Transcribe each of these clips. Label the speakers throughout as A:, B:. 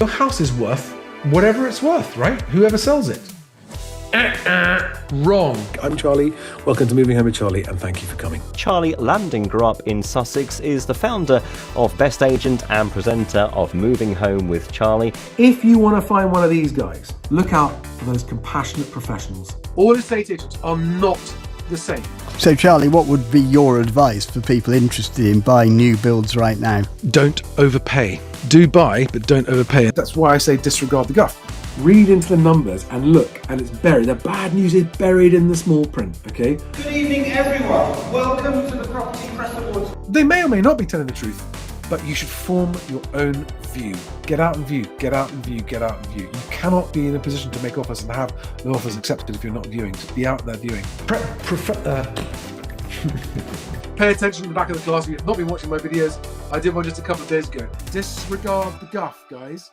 A: Your house is worth whatever it's worth, right? Whoever sells it. Wrong. I'm Charlie. Welcome to Moving Home with Charlie, and thank you for coming.
B: Charlie Lambdin grew up in Sussex, is the founder of Best Agent and presenter of Moving Home with Charlie.
A: If you want to find one of these guys, look out for those compassionate professionals. All estate agents are not the same.
C: So Charlie, what would be your advice for people interested in buying new builds right now?
A: Don't overpay. Do buy, but don't overpay. That's why I say disregard the guff. Read into the numbers and look, and it's buried. The bad news is buried in the small print, okay?
D: Good evening, everyone. Welcome to the Property Press Awards.
A: They may or may not be telling the truth, but you should form your own view. Get out and view, get out and view, get out and view. You cannot be in a position to make offers and have the offers accepted if you're not viewing. Just be out there viewing. Pay attention to the back of the class. If you've not been watching my videos, I did one just a couple of days ago. Disregard the guff, guys.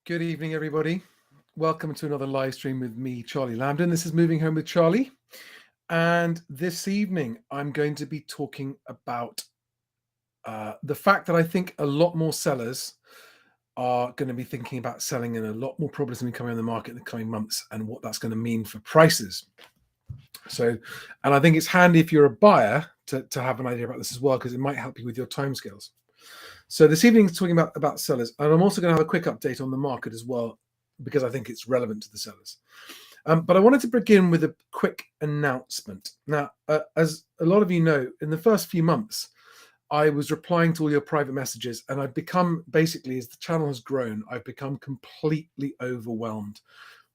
A: Good evening, everybody. Welcome to another live stream with me, Charlie Lambdin. This is Moving Home with Charlie. And this evening, I'm going to be talking about the fact that I think a lot more sellers are going to be thinking about selling, and a lot more properties going to be coming on the market in the coming months, and what that's going to mean for prices. So, and I think it's handy if you're a buyer to have an idea about this as well, because it might help you with your timescales. So this evening is talking about sellers, and I'm also going to have a quick update on the market as well, because I think it's relevant to the sellers. But I wanted to begin with a quick announcement. Now, as a lot of you know, in the first few months, I was replying to all your private messages, and I've become, basically, as the channel has grown, I've become completely overwhelmed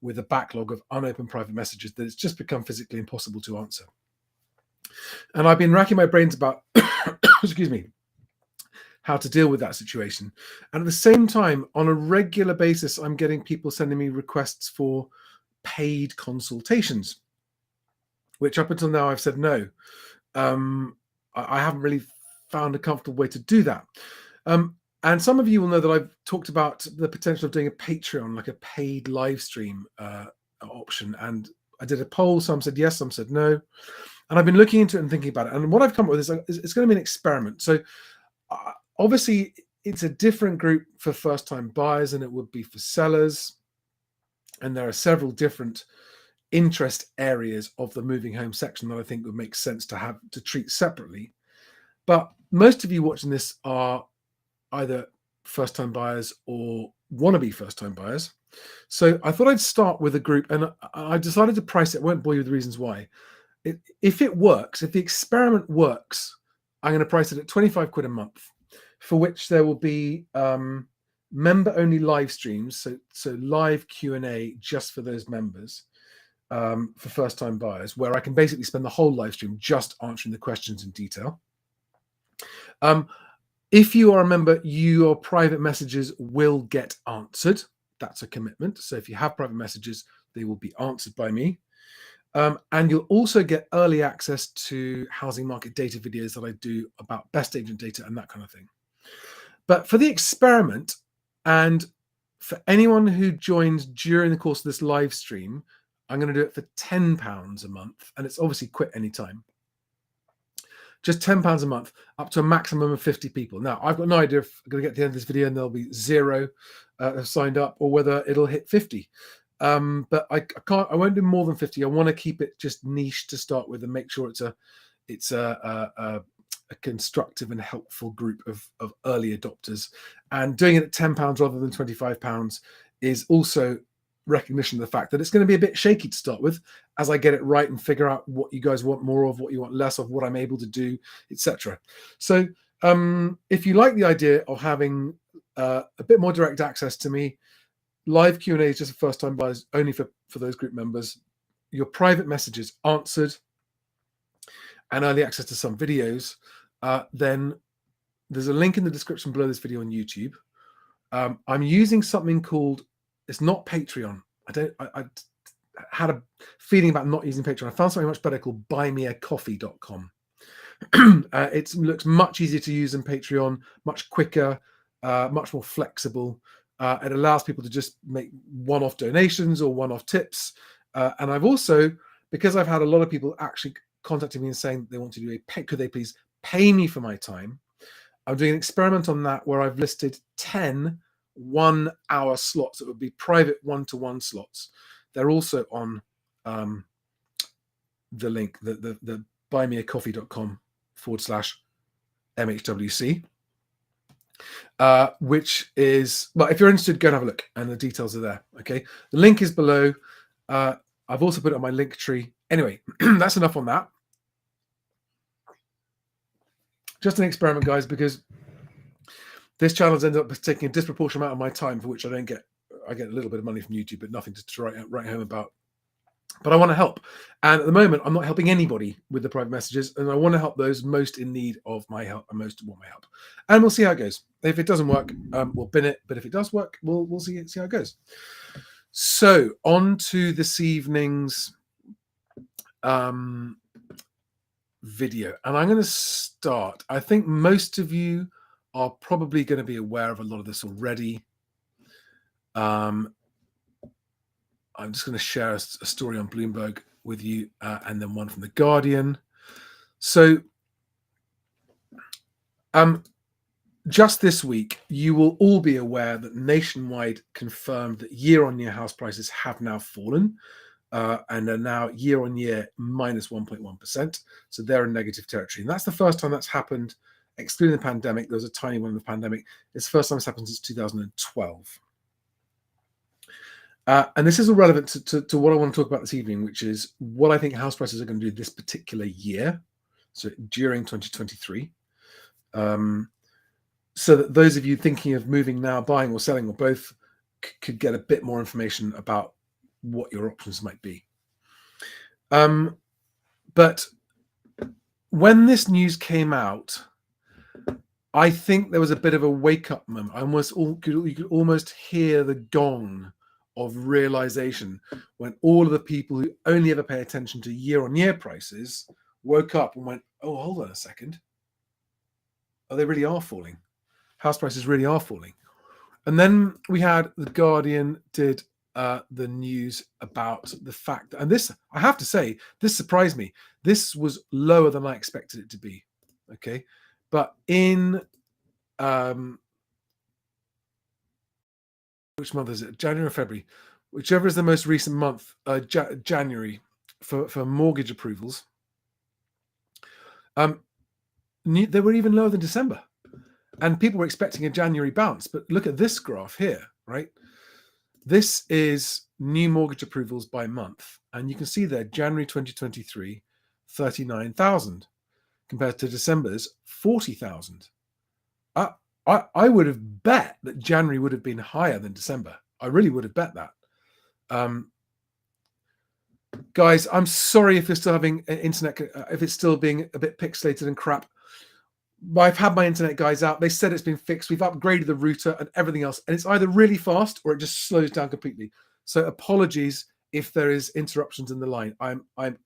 A: with a backlog of unopened private messages that it's just become physically impossible to answer. And I've been racking my brains about, excuse me, how to deal with that situation. And at the same time, on a regular basis, I'm getting people sending me requests for paid consultations, which up until now I've said no. I haven't really found a comfortable way to do that. And some of you will know that I've talked about the potential of doing a Patreon, like a paid live stream option. And I did a poll. Some said yes, some said no. And I've been looking into it and thinking about it. And what I've come up with is it's going to be an experiment. So obviously, it's a different group for first-time buyers than it would be for sellers. And there are several different interest areas of the moving home section that I think would make sense to treat separately. But most of you watching this are either first-time buyers or wannabe first-time buyers. So I thought I'd start with a group, and I decided to price it. I won't bore you with the reasons why. If it works, if the experiment works, I'm going to price it at 25 quid a month, for which there will be member-only live streams, so live Q&A just for those members, for first-time buyers, where I can basically spend the whole live stream just answering the questions in detail. If you are a member, your private messages will get answered. That's a commitment. So if you have private messages, they will be answered by me. And you'll also get early access to housing market data videos that I do about best agent data and that kind of thing. But for the experiment, and for anyone who joins during the course of this live stream, I'm going to do it for £10 a month. And it's obviously quit anytime. Just £10 a month, up to a maximum of 50 people. Now, I've got no idea if I'm going to get to the end of this video and there'll be 0 signed up, or whether it'll hit 50. But I won't do more than 50. I want to keep it just niche to start with and make sure it's a constructive and helpful group of early adopters. And doing it at £10 rather than £25 is also recognition of the fact that it's going to be a bit shaky to start with, as I get it right and figure out what you guys want more of, what you want less of, what I'm able to do, etc. So if you like the idea of having a bit more direct access to me, live Q&A is just for first-time buyers, only for those group members. Your private messages answered, and early access to some videos. Then there's a link in the description below this video on YouTube. I'm using something called, it's not Patreon. I had a feeling about not using Patreon. I found something much better called buymeacoffee.com. It looks much easier to use than Patreon, much quicker, much more flexible. It allows people to just make one-off donations or one-off tips. And I've also, because I've had a lot of people actually contacting me and saying they want to do could they please pay me for my time? I'm doing an experiment on that where I've listed 10 1-hour slots that would be private one-to-one slots. They're also on the link, the buymeacoffee.com/MHWC, which is, well, if you're interested, go and have a look, and the details are there. Okay, the link is below. I've also put it on my link tree. Anyway, that's enough on that. Just an experiment, guys, because this channel has ended up taking a disproportionate amount of my time, for which I don't get. I get a little bit of money from YouTube, but nothing to write home about. But I want to help. And at the moment, I'm not helping anybody with the private messages, and I want to help those most in need of my help and most want my help. And we'll see how it goes. If it doesn't work, we'll bin it. But if it does work, we'll see how it goes. So on to this evening's video. And I'm going to start. I think most of you are probably going to be aware of a lot of this already. I'm just going to share a story on Bloomberg with you, and then one from The Guardian. So just this week, you will all be aware that Nationwide confirmed that year-on-year house prices have now fallen and are now year-on-year minus 1.1%. So they're in negative territory. And that's the first time that's happened, excluding the pandemic. There was a tiny one in the pandemic. It's the first time it's happened since 2012. And this is all relevant to what I want to talk about this evening, which is what I think house prices are going to do this particular year, so during 2023. So that those of you thinking of moving now, buying or selling or both, could get a bit more information about what your options might be. But when this news came out, I think there was a bit of a wake-up moment. You could almost hear the gong of realization when all of the people who only ever pay attention to year-on-year prices woke up and went, oh, hold on a second. Oh, they really are falling. House prices really are falling. And then we had The Guardian did the news about the fact, and this, I have to say, this surprised me. This was lower than I expected it to be. Okay. But in, which month is it? January or February? Whichever is the most recent month, January, for mortgage approvals. They were even lower than December. And people were expecting a January bounce. But look at this graph here, right? This is new mortgage approvals by month. And you can see there, January 2023, 39,000 compared to December's 40,000. I would have bet that January would have been higher than December. I really would have bet that. Guys, I'm sorry if you're still having internet, if it's still being a bit pixelated and crap. I've had my internet guys out. They said it's been fixed. We've upgraded the router and everything else. And it's either really fast or it just slows down completely. So apologies if there is interruptions in the line. I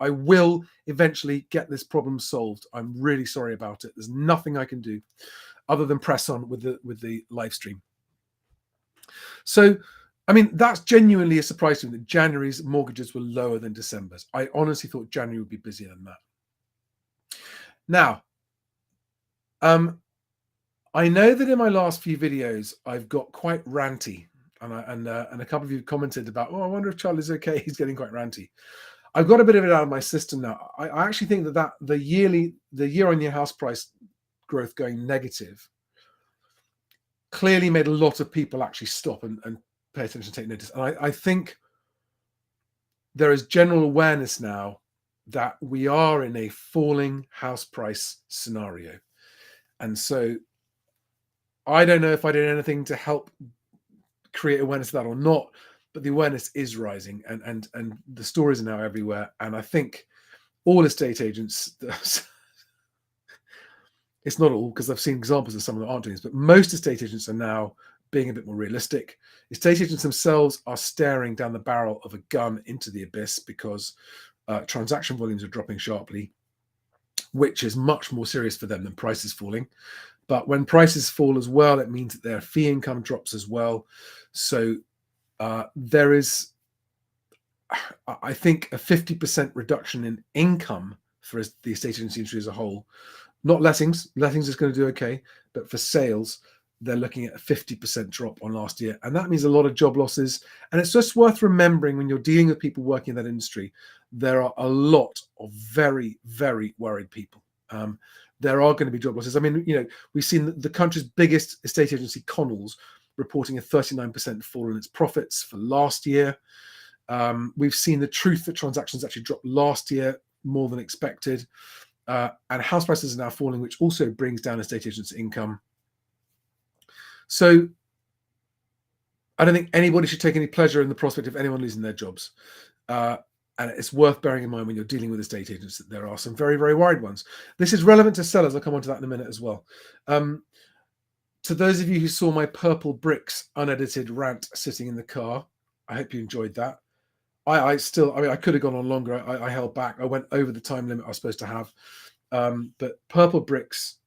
A: will eventually get this problem solved. I'm really sorry about it. There's nothing I can do other than press on with the live stream. So, I mean, that's genuinely a surprise to me that January's mortgages were lower than December's. I honestly thought January would be busier than that. Now, I know that in my last few videos, I've got quite ranty, and a couple of you commented about, oh, I wonder if Charlie's okay. He's getting quite ranty. I've got a bit of it out of my system now. I actually think that the year-on-year house price growth going negative clearly made a lot of people actually stop and pay attention and take notice. And I think there is general awareness now that we are in a falling house price scenario. And so I don't know if I did anything to help create awareness of that or not, but the awareness is rising, and the stories are now everywhere. And I think all estate agents, it's not all, because I've seen examples of some that aren't doing this, but most estate agents are now being a bit more realistic. Estate agents themselves are staring down the barrel of a gun into the abyss because transaction volumes are dropping sharply, which is much more serious for them than prices falling. But when prices fall as well, it means that their fee income drops as well. So there is, I think, a 50% reduction in income for the estate agency industry as a whole Not lettings. Lettings is going to do okay, but for sales, they're looking at a 50% drop on last year. And that means a lot of job losses. And it's just worth remembering when you're dealing with people working in that industry, there are a lot of very, very worried people. There are going to be job losses. I mean, we've seen the country's biggest estate agency, Connells, reporting a 39% fall in its profits for last year. We've seen the truth that transactions actually dropped last year more than expected. And house prices are now falling, which also brings down estate agents' income. So I don't think anybody should take any pleasure in the prospect of anyone losing their jobs. And it's worth bearing in mind when you're dealing with estate agents that there are some very, very worried ones. This is relevant to sellers. I'll come on to that in a minute as well. To those of you who saw my Purple Bricks unedited rant sitting in the car, I hope you enjoyed that. I could have gone on longer. I held back. I went over the time limit I was supposed to have. But Purple Bricks,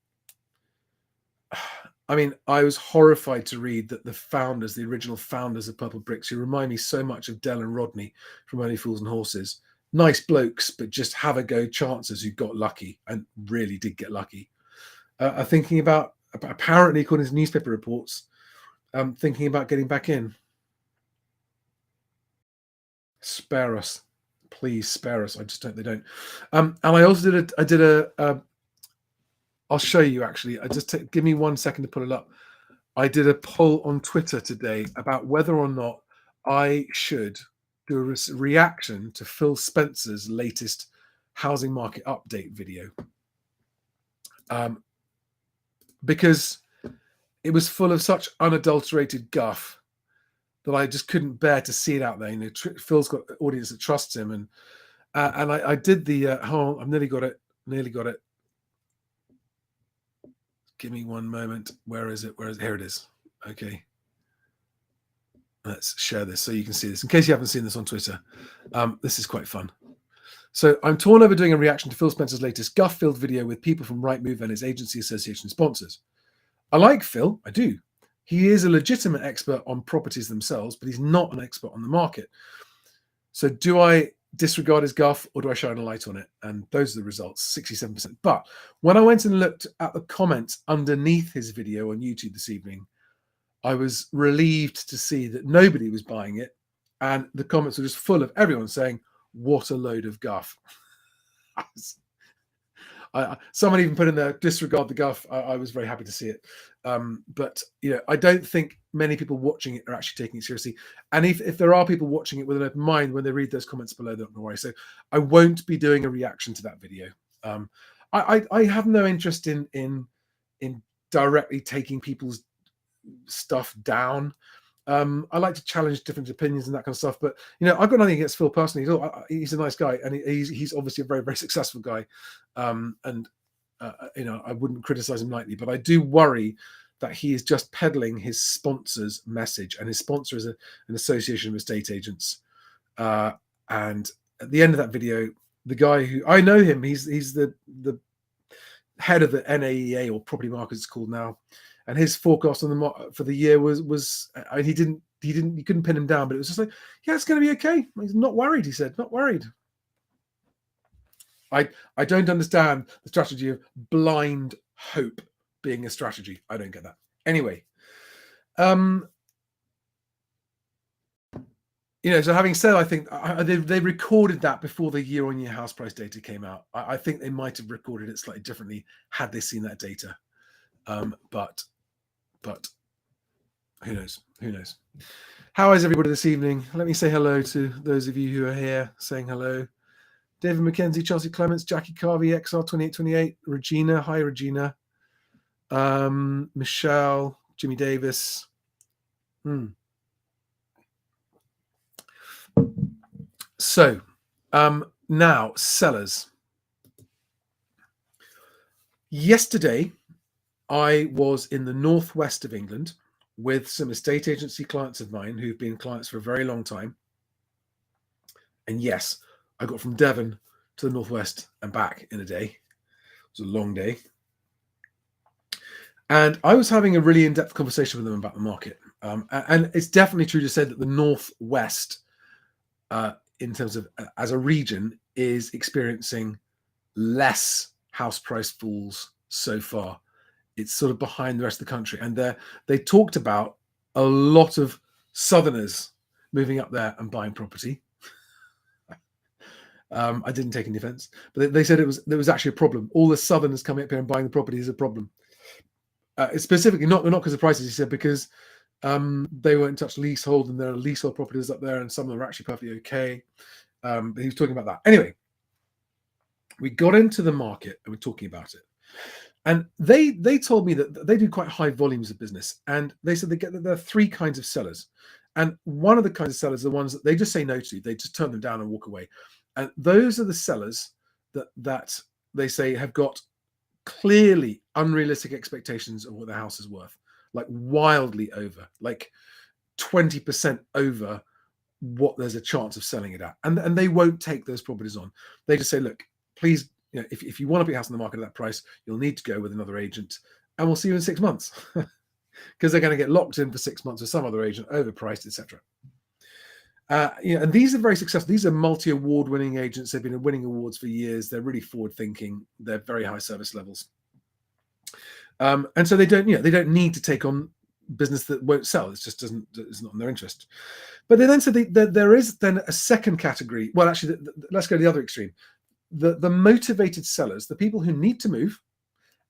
A: I mean, I was horrified to read that the original founders of Purple Bricks, who remind me so much of Del and Rodney from Only Fools and Horses, nice blokes, but just have a go chancers who got lucky and really did get lucky, are thinking about, apparently according to newspaper reports, thinking about getting back in. Spare us, please spare us. I just hope they don't. And I also did a I'll show you actually. Give me 1 second to put it up. I did a poll on Twitter today about whether or not I should do a reaction to Phil Spencer's latest housing market update video. Because it was full of such unadulterated guff that I just couldn't bear to see it out there. Phil's got an audience that trusts him, and I did the. I've nearly got it. Give me one moment. Where is it? Here it is. Okay. Let's share this so you can see this. In case you haven't seen this on Twitter, this is quite fun. So I'm torn over doing a reaction to Phil Spencer's latest guff-filled video with people from Rightmove and his agency association sponsors. I like Phil. I do. He is a legitimate expert on properties themselves, but he's not an expert on the market. So do I disregard his guff or do I shine a light on it? And those are the results, 67%. But when I went and looked at the comments underneath his video on YouTube this evening, I was relieved to see that nobody was buying it. And the comments were just full of everyone saying, what a load of guff. Someone even put in there, disregard the guff. I was very happy to see it. But I don't think many people watching it are actually taking it seriously. And if there are people watching it with an open mind, when they read those comments below, they're not going to worry. So I won't be doing a reaction to that video. I have no interest in directly taking people's stuff down. I like to challenge different opinions and that kind of stuff, but I've got nothing against Phil personally. He's a nice guy, and he's obviously a very, very successful guy. And I wouldn't criticize him lightly, but I do worry that he is just peddling his sponsor's message, and his sponsor is an association of estate agents. And at the end of that video, the guy who I know him, he's the head of the NAEA, or Property Markets it's called now. And his forecast on for the year was he couldn't pin him down, but it was just like, yeah, it's going to be okay. He's not worried. He said, not worried. I don't understand the strategy of blind hope being a strategy. I don't get that. Anyway, so having said, I think they recorded that before the year-on-year house price data came out. I think they might have recorded it slightly differently had they seen that data. But who knows? Who knows? How is everybody this evening? Let me say hello to those of you who are here saying hello. David McKenzie, Chelsea Clements, Jackie Carvey, XR2828, Regina. Hi, Regina. Michelle, Jimmy Davis. So now, sellers. Yesterday, I was in the northwest of England with some estate agency clients of mine who've been clients for a very long time. And yes, I got from Devon to the northwest and back in a day. It was a long day. And I was having a really in-depth conversation with them about the market. And it's definitely true to say that the northwest, in terms of as a region, is experiencing less house price falls so far. It's sort of behind the rest of the country. And they talked about a lot of Southerners moving up there and buying property. I didn't take any offense, but they said there was actually a problem. All the Southerners coming up here and buying the property is a problem. It's specifically not because of prices, he said, because they won't touch leasehold, and there are leasehold properties up there, and some of them are actually perfectly okay. But he was talking about that. Anyway, we got into the market and we're talking about it. And they told me that they do quite high volumes of business. And they said there are three kinds of sellers. And one of the kinds of sellers are the ones that they just say no to. They just turn them down and walk away. And those are the sellers that they say have got clearly unrealistic expectations of what their house is worth, like wildly over, like 20% over what there's a chance of selling it at. And they won't take those properties on. They just say, look, please, if you want to put your house on the market at that price, you'll need to go with another agent, and we'll see you in 6 months, because they're going to get locked in for 6 months with some other agent, overpriced, etc. And these are very successful. These are multi-award-winning agents. They've been winning awards for years. They're really forward-thinking. They're very high service levels, and so they don't need to take on business that won't sell. It just it's not in their interest. But they then said there is then a second category. Well, actually, let's go to the other extreme. The motivated sellers, the people who need to move,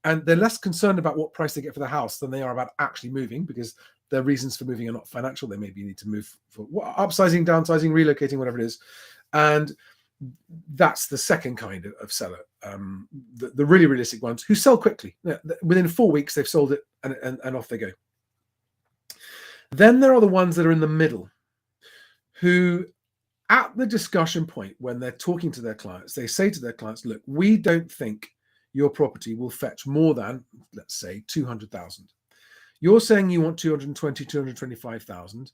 A: and they're less concerned about what price they get for the house than they are about actually moving, because their reasons for moving are not financial. They maybe need to move for upsizing, downsizing, relocating, whatever it is. And that's the second kind of seller, the really realistic ones who sell quickly. Within 4 weeks, they've sold it and off they go. Then there are the ones that are in the middle, who at the discussion point, when they're talking to their clients, they say to their clients, look, we don't think your property will fetch more than, let's say, 200,000. You're saying you want 220, 225,000.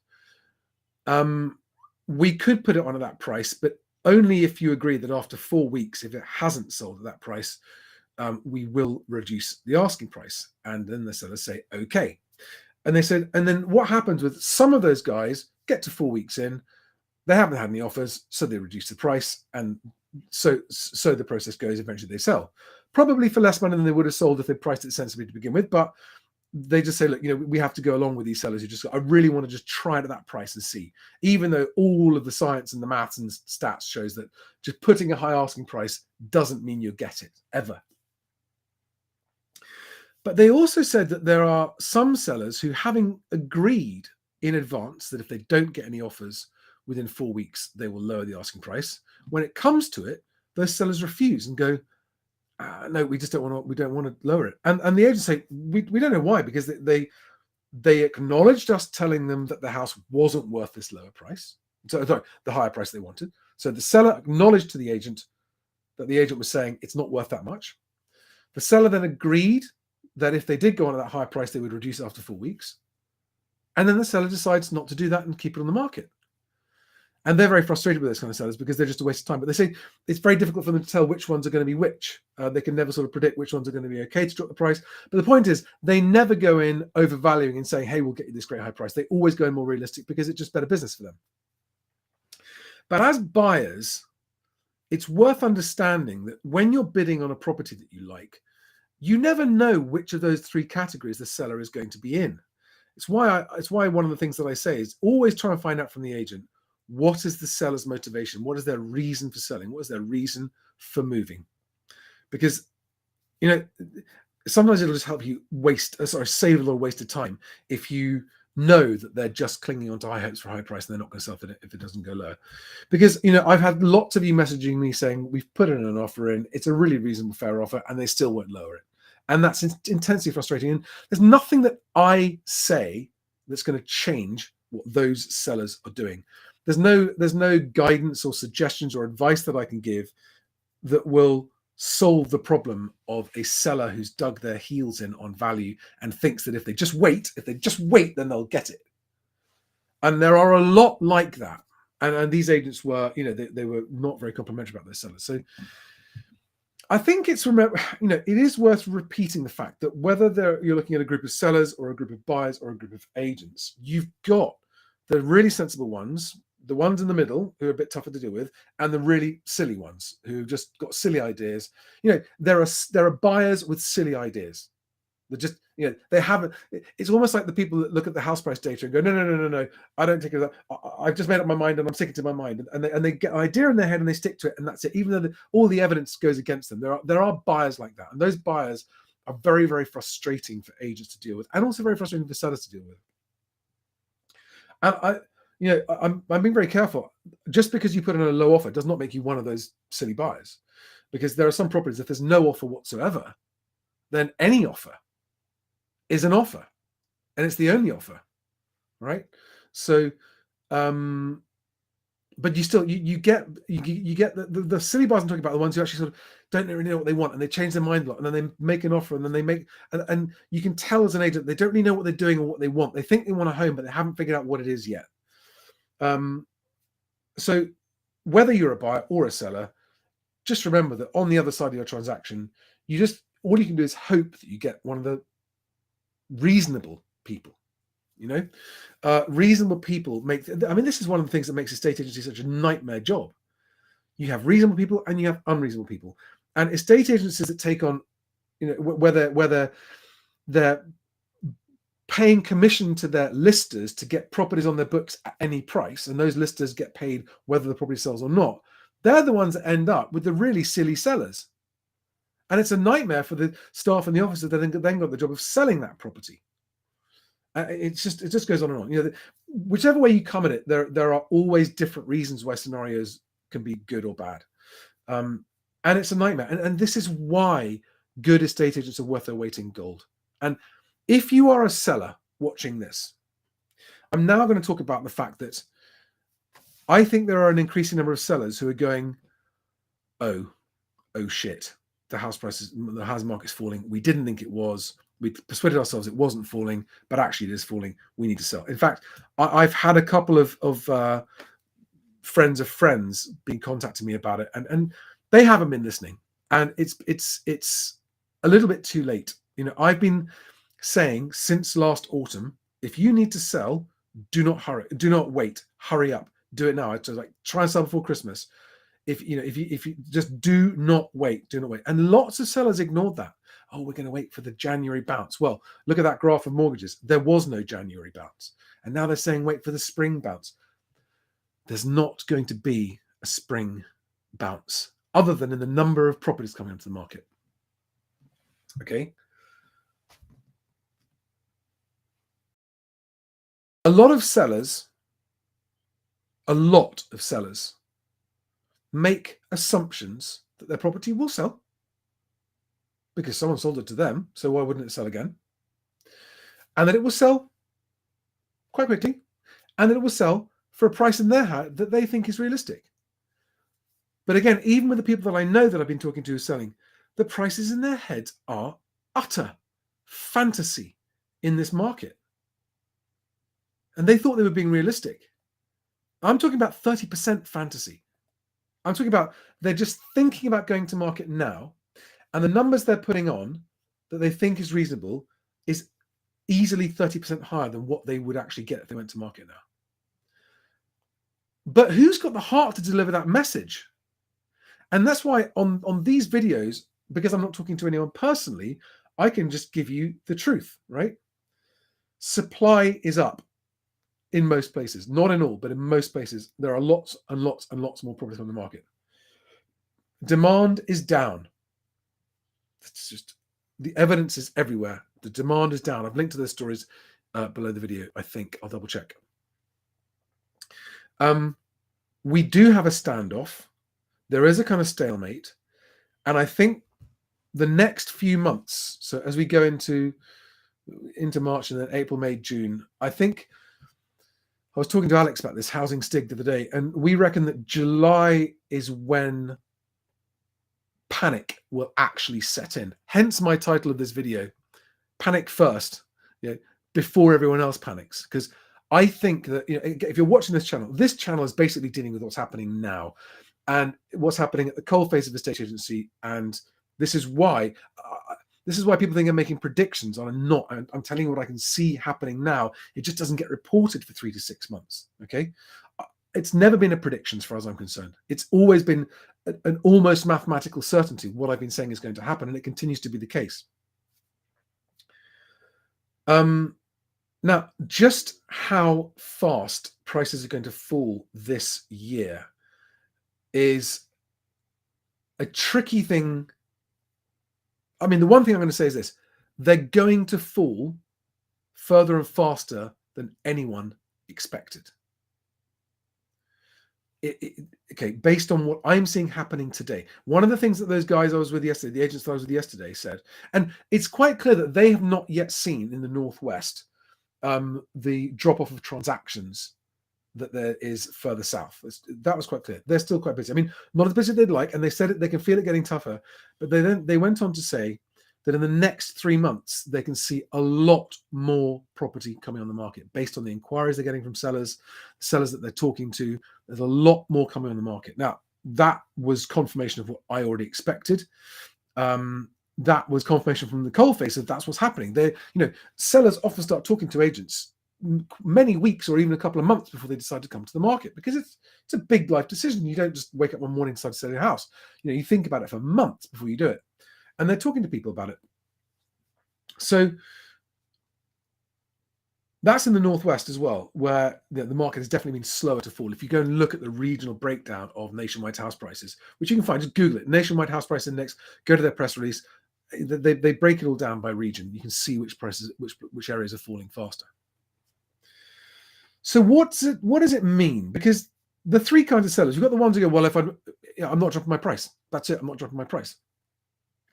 A: We could put it on at that price, but only if you agree that after 4 weeks, if it hasn't sold at that price, we will reduce the asking price. And then the sellers say, okay. And they said, and then what happens with some of those guys get to 4 weeks in, they haven't had any offers, so they reduce the price, and so the process goes. Eventually, they sell, probably for less money than they would have sold if they priced it sensibly to begin with. But they just say, look, we have to go along with these sellers who just, I really want to just try it at that price and see, even though all of the science and the maths and stats shows that just putting a high asking price doesn't mean you'll get it ever. But they also said that there are some sellers who, having agreed in advance that if they don't get any offers within 4 weeks, they will lower the asking price. When it comes to it, those sellers refuse and go, no, we just don't want to. We don't want to lower it. And the agents say, we don't know why, because they acknowledged us telling them that the house wasn't worth this lower price. So sorry, the higher price they wanted. So the seller acknowledged to the agent that the agent was saying it's not worth that much. The seller then agreed that if they did go on at that higher price, they would reduce it after 4 weeks. And then the seller decides not to do that and keep it on the market. And they're very frustrated with those kind of sellers because they're just a waste of time. But they say it's very difficult for them to tell which ones are going to be which. They can never sort of predict which ones are going to be okay to drop the price. But the point is, they never go in overvaluing and saying, hey, we'll get you this great high price. They always go in more realistic because it's just better business for them. But as buyers, it's worth understanding that when you're bidding on a property that you like, you never know which of those three categories the seller is going to be in. It's why one of the things that I say is always try and find out from the agent, what is the seller's motivation? What is their reason for selling? What is their reason for moving? Because, sometimes it'll just help you save a lot of wasted time if you know that they're just clinging onto high hopes for high price and they're not going to sell if it doesn't go lower. Because, I've had lots of you messaging me saying, we've put in an offer in, it's a really reasonable, fair offer, and they still won't lower it. And that's intensely frustrating. And there's nothing that I say that's going to change what those sellers are doing. There's no guidance or suggestions or advice that I can give that will solve the problem of a seller who's dug their heels in on value and thinks that if they just wait, then they'll get it. And there are a lot like that. And these agents were, they were not very complimentary about those sellers. So I think it is worth repeating the fact that whether you're looking at a group of sellers or a group of buyers or a group of agents, you've got the really sensible ones the ones in the middle who are a bit tougher to deal with, and the really silly ones who've just got silly ideas. There are buyers with silly ideas. They just, they haven't. It's almost like the people that look at the house price data and go, no, I don't take it. I've just made up my mind and I'm sticking to my mind, and they get an idea in their head and they stick to it, and that's it. Even though all the evidence goes against them, there are buyers like that, and those buyers are very, very frustrating for agents to deal with, and also very frustrating for sellers to deal with. And I'm being very careful. Just because you put in a low offer does not make you one of those silly buyers, because there are some properties, if there's no offer whatsoever, then any offer is an offer, and it's the only offer, right? So, but you still you get the silly buyers I'm talking about, the ones who actually sort of don't really know what they want, and they change their mind a lot, and then they make an offer, and then they make and you can tell as an agent they don't really know what they're doing or what they want. They think they want a home, but they haven't figured out what it is yet. So whether you're a buyer or a seller, just remember that on the other side of your transaction, all you can do is hope that you get one of the reasonable people. Reasonable people this is one of the things that makes estate agency such a nightmare job. You have reasonable people and you have unreasonable people, and estate agencies that take on, whether they're paying commission to their listers to get properties on their books at any price, and those listers get paid whether the property sells or not, they're the ones that end up with the really silly sellers. And it's a nightmare for the staff and the officers that then got the job of selling that property. It just goes on and on. Whichever way you come at it, there are always different reasons why scenarios can be good or bad, and it's a nightmare. And this is why good estate agents are worth their weight in gold. And if you are a seller watching this, I'm now going to talk about the fact that I think there are an increasing number of sellers who are going, oh shit, the house market's falling. We didn't think it was. We persuaded ourselves it wasn't falling, but actually it is falling. We need to sell. In fact, I've had a couple of friends of friends been contacting me about it, and they haven't been listening. And it's a little bit too late. I've been saying since last autumn, if you need to sell, do not hurry, do not wait, hurry up, do it now. It's like try and sell before Christmas. If you just do not wait. And lots of sellers ignored that. Oh, we're going to wait for the January bounce. Well, look at that graph of mortgages. There was no January bounce. And now they're saying wait for the spring bounce. There's not going to be a spring bounce other than in the number of properties coming into the market. Okay. A lot of sellers make assumptions that their property will sell because someone sold it to them, so why wouldn't it sell again? And that it will sell quite quickly, and that it will sell for a price in their head that they think is realistic. But again, even with the people that I know that I've been talking to selling, the prices in their heads are utter fantasy in this market. And they thought they were being realistic. I'm talking about 30% fantasy. I'm talking about they're just thinking about going to market now, and the numbers they're putting on that they think is reasonable is easily 30% higher than what they would actually get if they went to market now. But who's got the heart to deliver that message? And that's why on these videos, because I'm not talking to anyone personally, I can just give you the truth, right? Supply is up in most places, not in all, but in most places, there are lots and lots and lots more properties on the market. Demand is down. It's just, the evidence is everywhere. The demand is down. I've linked to those stories below the video, I think. I'll double check. We do have a standoff. There is a kind of stalemate. And I think the next few months, so as we go into March and then April, May, June, I think I was talking to Alex about this housing stig the other day, and we reckon that July is when panic will actually set in. Hence my title of this video, Panic First, before everyone else panics. Because I think that if you're watching this channel is basically dealing with what's happening now and what's happening at the coalface of the estate agency. And this is why people think I'm making predictions on I'm not. I'm telling you what I can see happening now. It just doesn't get reported for 3 to 6 months. Okay. it's never been a prediction as far as I'm concerned. It's always been an almost mathematical certainty what I've been saying is going to happen, and it continues to be the case. Now, just how fast prices are going to fall this year is a tricky thing. I mean, the one thing I'm going to say is this: they're going to fall further and faster than anyone expected. Okay, based on what I'm seeing happening today. One of the things that those guys I was with yesterday, the agents that I was with yesterday, said, and it's quite clear that they have not yet seen in the Northwest the drop-off of transactions that there is further south. That was quite clear. They're still quite busy. I mean, not as busy as they'd like, and they said it, they can feel it getting tougher, but they went on to say that in the next 3 months, they can see a lot more property coming on the market based on the inquiries they're getting from sellers that they're talking to. There's a lot more coming on the market. Now, that was confirmation of what I already expected. That was confirmation from the coalface that that's what's happening. Sellers often start talking to agents many weeks or even a couple of months before they decide to come to the market, because it's a big life decision. You don't just wake up one morning and decide to sell your house. You think about it for months before you do it. And they're talking to people about it. So that's in the Northwest as well, where the market has definitely been slower to fall. If you go and look at the regional breakdown of nationwide house prices, which you can find, just Google it, Nationwide House Price Index, go to their press release. They break it all down by region. You can see which prices, which areas are falling faster. So what does it mean? Because the three kinds of sellers, you've got the ones who go, well, if I'm not dropping my price, that's it, I'm not dropping my price.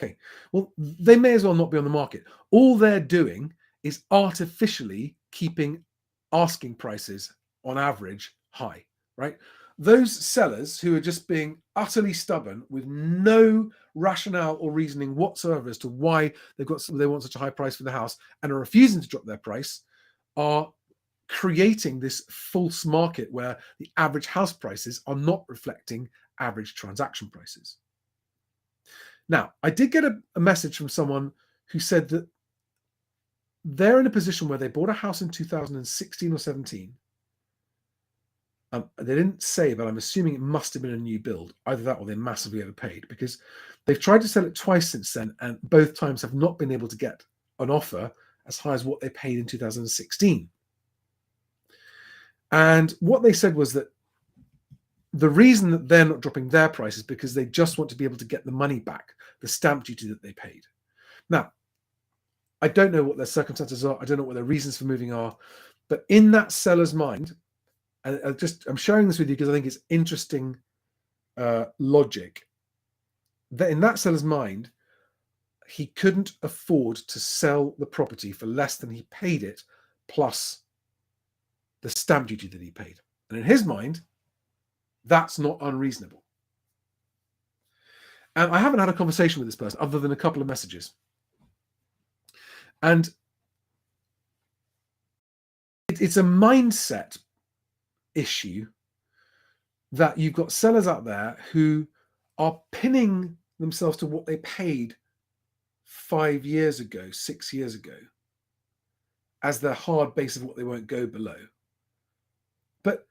A: Okay, well, they may as well not be on the market. All they're doing is artificially keeping asking prices on average high, right? Those sellers who are just being utterly stubborn with no rationale or reasoning whatsoever as to why they want such a high price for the house and are refusing to drop their price are creating this false market where the average house prices are not reflecting average transaction prices. Now, I did get a message from someone who said that they're in a position where they bought a house in 2016 or 17. They didn't say, but I'm assuming it must have been a new build. Either that or they massively overpaid, because they've tried to sell it twice since then, and both times have not been able to get an offer as high as what they paid in 2016. And what they said was that the reason that they're not dropping their price is because they just want to be able to get the money back, the stamp duty that they paid. Now, I don't know what their circumstances are. I don't know what their reasons for moving are. But in that seller's mind, and I'm sharing this with you because I think it's interesting logic, that in that seller's mind, he couldn't afford to sell the property for less than he paid it, plus the stamp duty that he paid. And in his mind, that's not unreasonable. And I haven't had a conversation with this person other than a couple of messages. And it's a mindset issue that you've got sellers out there who are pinning themselves to what they paid 5 years ago, 6 years ago, as their hard base of what they won't go below. But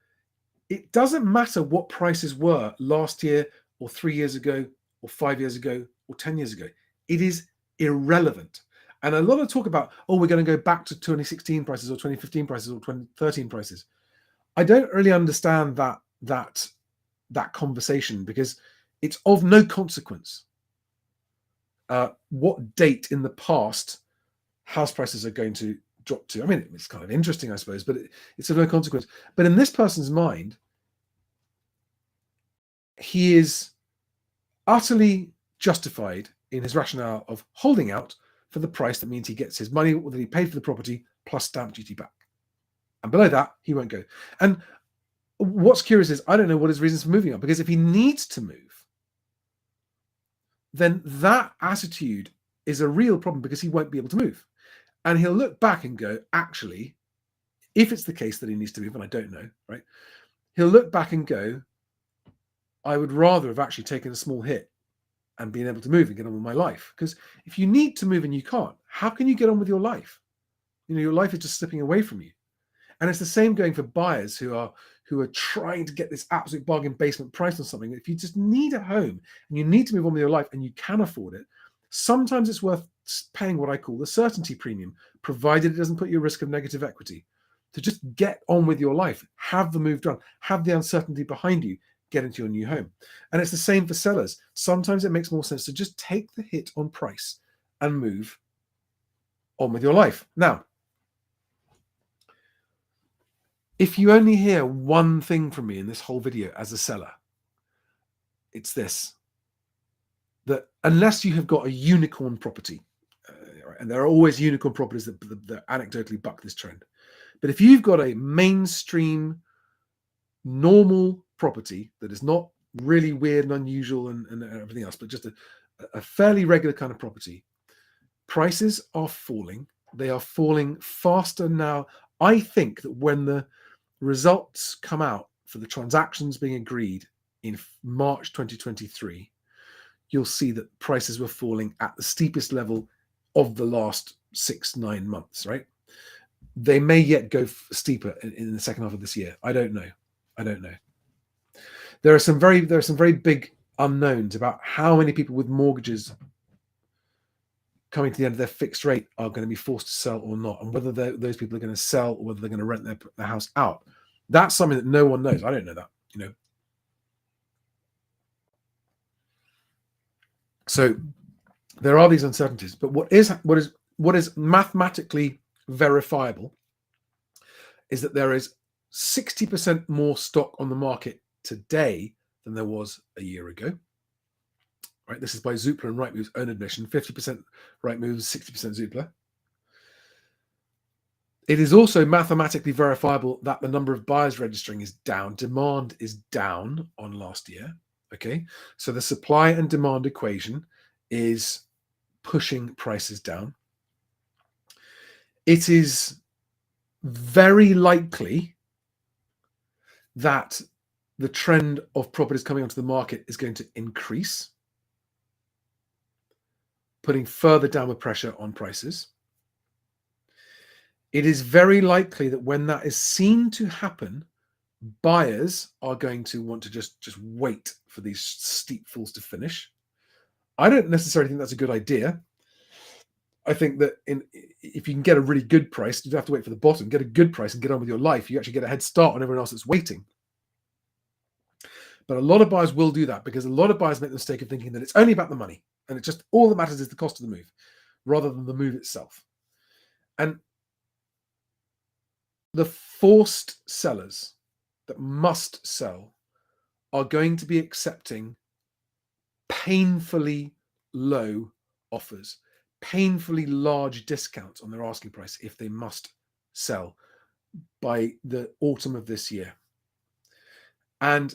A: it doesn't matter what prices were last year or 3 years ago or 5 years ago or 10 years ago. It is irrelevant. And a lot of talk about, we're going to go back to 2016 prices or 2015 prices or 2013 prices. I don't really understand that conversation, because it's of no consequence what date in the past house prices are going to drop to. I mean, it's kind of interesting, I suppose, but it's of no consequence. But in this person's mind, he is utterly justified in his rationale of holding out for the price that means he gets his money that he paid for the property plus stamp duty back. And below that, he won't go. And what's curious is I don't know what his reasons for moving are, because if he needs to move, then that attitude is a real problem, because he won't be able to move. And he'll look back and go, actually, if it's the case that he needs to move, and I don't know, right? He'll look back and go, I would rather have actually taken a small hit and being able to move and get on with my life. Because if you need to move and you can't, how can you get on with your life? Your life is just slipping away from you. And it's the same going for buyers who who are trying to get this absolute bargain basement price on something. If you just need a home and you need to move on with your life and you can afford it, sometimes it's worth paying what I call the certainty premium, provided it doesn't put you at risk of negative equity. To just get on with your life, have the move done, have the uncertainty behind you, get into your new home. And it's the same for sellers. Sometimes it makes more sense to just take the hit on price and move on with your life. Now, if you only hear one thing from me in this whole video as a seller, it's this: that unless you have got a unicorn property, and there are always unicorn properties that anecdotally buck this trend, but if you've got a mainstream, normal property that is not really weird and unusual and everything else, but just a fairly regular kind of property, prices are falling. They are falling faster now. I think that when the results come out for the transactions being agreed in March 2023, you'll see that prices were falling at the steepest level of the last 6-9 months, right? They may yet go steeper in the second half of this year. I don't know. There are some very big unknowns about how many people with mortgages coming to the end of their fixed rate are going to be forced to sell or not, and whether those people are going to sell or whether they're going to rent their house out. That's something that no one knows. I don't know that, So there are these uncertainties, but what is mathematically verifiable is that there is 60% more stock on the market today than there was a year ago. Right, this is by Zoopla and Rightmove's own admission. 50% Rightmove, 60% Zoopla. It is also mathematically verifiable that the number of buyers registering is down. Demand is down on last year. Okay, so the supply and demand equation is pushing prices down. It is very likely that the trend of properties coming onto the market is going to increase, putting further downward pressure on prices. It is very likely that when that is seen to happen, buyers are going to want to just wait for these steep falls to finish. I don't necessarily think that's a good idea. I think that if you can get a really good price, you don't have to wait for the bottom. Get a good price and get on with your life. You actually get a head start on everyone else that's waiting. But a lot of buyers will do that because a lot of buyers make the mistake of thinking that it's only about the money and it's just all that matters is the cost of the move rather than the move itself. And the forced sellers that must sell are going to be accepting painfully low offers, painfully large discounts on their asking price if they must sell by the autumn of this year. And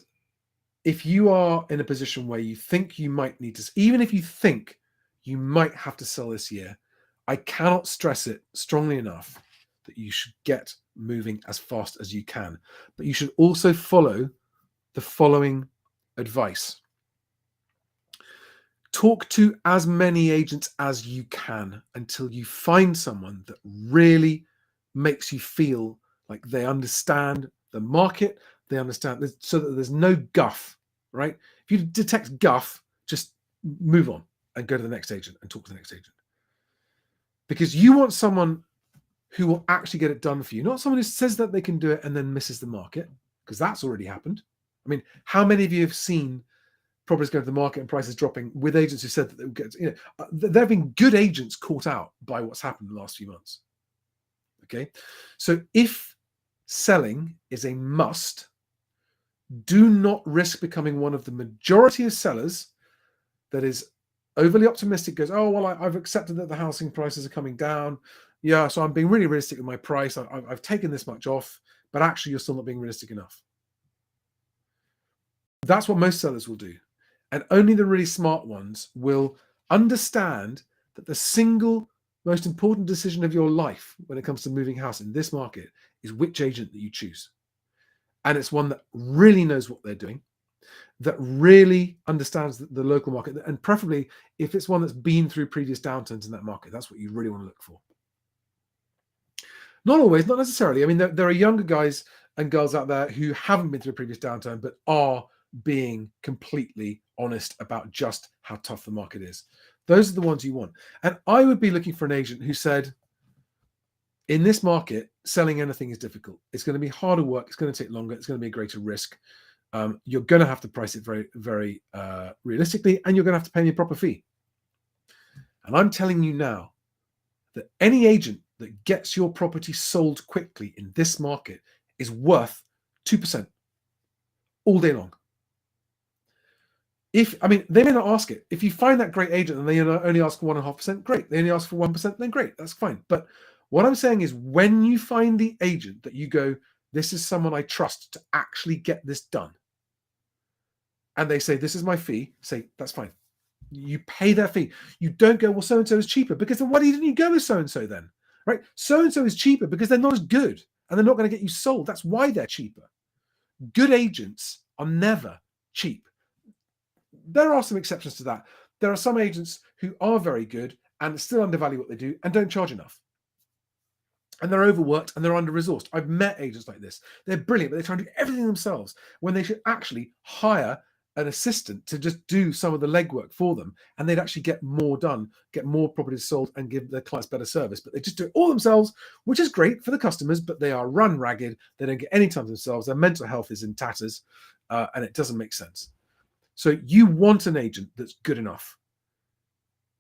A: if you are in a position where you think you might need to, even if you think you might have to sell this year, I cannot stress it strongly enough that you should get moving as fast as you can. But you should also follow the following advice. Talk to as many agents as you can until you find someone that really makes you feel like they understand the market, they understand, so that there's no guff, right? If you detect guff, just move on and go to the next agent and talk to the next agent. Because you want someone who will actually get it done for you, not someone who says that they can do it and then misses the market, because that's already happened. I mean, how many of you have seen properties going to the market and prices dropping with agents who said that they would get, there have been good agents caught out by what's happened in the last few months. Okay. So if selling is a must, do not risk becoming one of the majority of sellers that is overly optimistic, goes, oh, well, I've accepted that the housing prices are coming down. Yeah, so I'm being really realistic with my price. I've taken this much off, but actually you're still not being realistic enough. That's what most sellers will do. And only the really smart ones will understand that the single most important decision of your life when it comes to moving house in this market is which agent that you choose. And it's one that really knows what they're doing, that really understands the local market, and preferably if it's one that's been through previous downturns in that market, that's what you really want to look for. Not always, not necessarily. I mean, there are younger guys and girls out there who haven't been through a previous downturn, but are being completely honest about just how tough the market is. Those are the ones you want. And I would be looking for an agent who said, in this market, selling anything is difficult. It's going to be harder work. It's going to take longer. It's going to be a greater risk. You're going to have to price it very, very realistically, and you're going to have to pay me a proper fee. And I'm telling you now that any agent that gets your property sold quickly in this market is worth 2% all day long. They may not ask it. If you find that great agent and they only ask for 1.5%, great. They only ask for 1%, then great. That's fine. But what I'm saying is, when you find the agent that you go, this is someone I trust to actually get this done, and they say, this is my fee, say, that's fine. You pay their fee. You don't go, well, so-and-so is cheaper, because then why didn't you go with so-and-so then? Right? So-and-so is cheaper because they're not as good and they're not going to get you sold. That's why they're cheaper. Good agents are never cheap. There are some exceptions to that. There are some agents who are very good and still undervalue what they do and don't charge enough. And they're overworked and they're under-resourced. I've met agents like this. They're brilliant, but they try and do everything themselves when they should actually hire an assistant to just do some of the legwork for them, and they'd actually get more done, get more properties sold, and give their clients better service. But they just do it all themselves, which is great for the customers, but they are run ragged. They don't get any time themselves. Their mental health is in tatters, and it doesn't make sense. So you want an agent that's good enough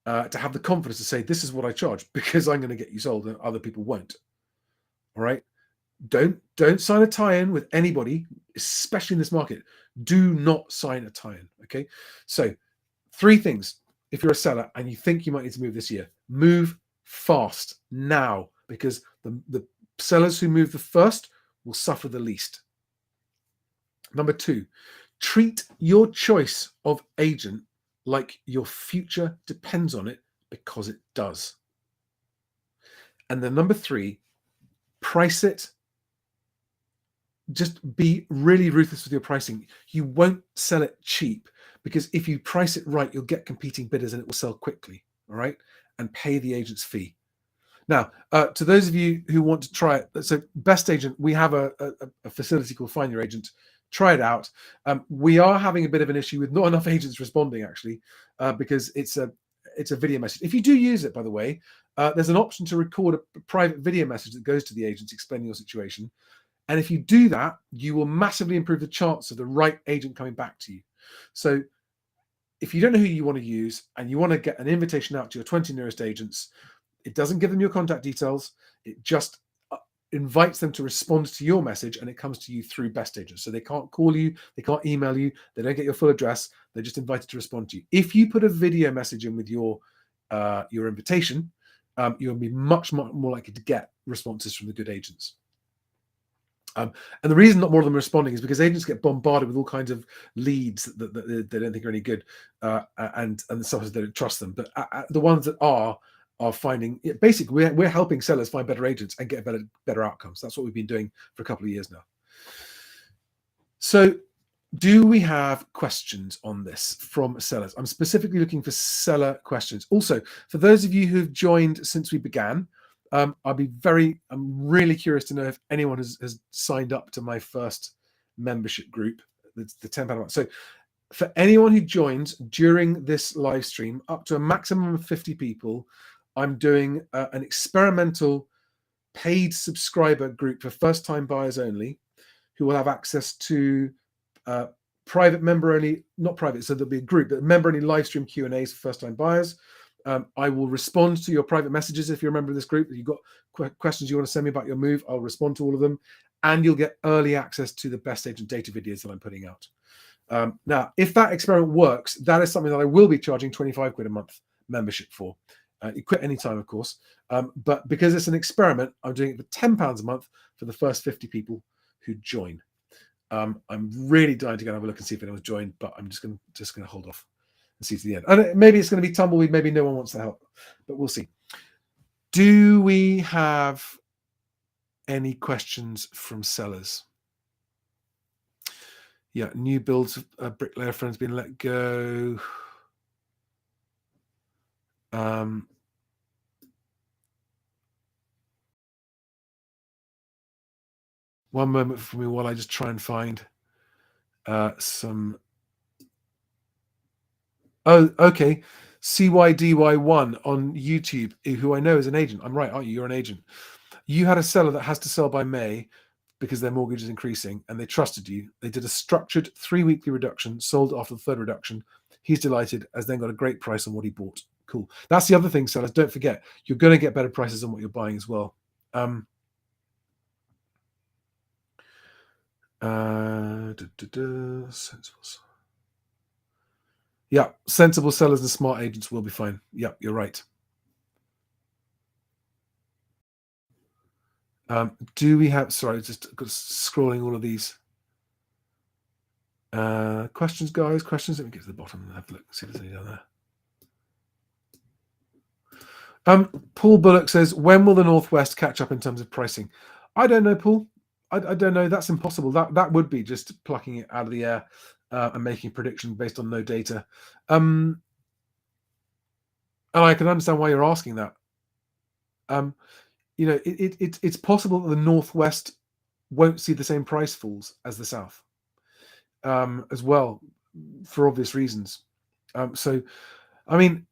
A: to have the confidence to say, this is what I charge because I'm going to get you sold and other people won't. All right. Don't sign a tie-in with anybody, especially in this market. Do not sign a tie-in. Okay. So 3 things. If you're a seller and you think you might need to move this year, move fast now, because the sellers who move the first will suffer the least. Number 2, treat your choice of agent like your future depends on it, because it does. And then number 3, price it. Just be really ruthless with your pricing. You won't sell it cheap, because if you price it right, you'll get competing bidders and it will sell quickly. All right. And pay the agent's fee. Now, to those of you who want to try it, so Best Agent, we have a facility called Find Your Agent. Try it out. We are having a bit of an issue with not enough agents responding, actually, because it's a video message. If you do use it, by the way, there's an option to record a private video message that goes to the agents explaining your situation. And if you do that, you will massively improve the chance of the right agent coming back to you. So if you don't know who you want to use and you want to get an invitation out to your 20 nearest agents, it doesn't give them your contact details. It just invites them to respond to your message, and it comes to you through Best Agent. So they can't call you, they can't email you, they don't get your full address. They're just invited to respond to you. If you put a video message in with your invitation, you'll be much more likely to get responses from the good agents. And the reason not more of them are responding is because agents get bombarded with all kinds of leads that they don't think are any good, and the sellers don't trust them. But the ones that are finding, basically, we're helping sellers find better agents and get better outcomes. That's what we've been doing for a couple of years now. So do we have questions on this from sellers? I'm specifically looking for seller questions. Also, for those of you who've joined since we began, I'm really curious to know if anyone has signed up to my first membership group, the £10 a month. So for anyone who joins during this live stream, up to a maximum of 50 people, I'm doing an experimental paid subscriber group for first-time buyers only, who will have access to private member only, not private, so there'll be a group, but member only live stream Q&As for first-time buyers. I will respond to your private messages if you're a member of this group. If you've got questions you want to send me about your move, I'll respond to all of them. And you'll get early access to the Best Agent data videos that I'm putting out. Now, if that experiment works, that is something that I will be charging 25 quid a month membership for. You quit anytime, of course. But because it's an experiment, I'm doing it for £10 a month for the first 50 people who join. I'm really dying to go and have a look and see if anyone's joined, but I'm just going to hold off and see to the end. And maybe it's going to be tumbleweed. Maybe no one wants to help, but we'll see. Do we have any questions from sellers? Yeah, new builds, bricklayer friends being let go. One moment for me while I just try and find some. Oh, okay. CYDY1 on YouTube, who I know is an agent. I'm right, aren't you? You're an agent. You had a seller that has to sell by May because their mortgage is increasing, and they trusted you. They did a structured 3-weekly reduction, sold after the third reduction. He's delighted, has then got a great price on what he bought. Cool. That's the other thing, sellers. Don't forget, you're going to get better prices on what you're buying as well. Yeah, sensible sellers and smart agents will be fine. Yeah, you're right. Do we have, sorry, just scrolling all of these questions, guys? Questions. Let me get to the bottom and have a look, see if there's any down there. Paul Bullock says, when will the Northwest catch up in terms of pricing? I don't know, Paul. I don't know. That's impossible. That would be just plucking it out of the air and making a prediction based on no data. And I can understand why you're asking that. You know, it's possible that the Northwest won't see the same price falls as the South as well, for obvious reasons. So, I mean,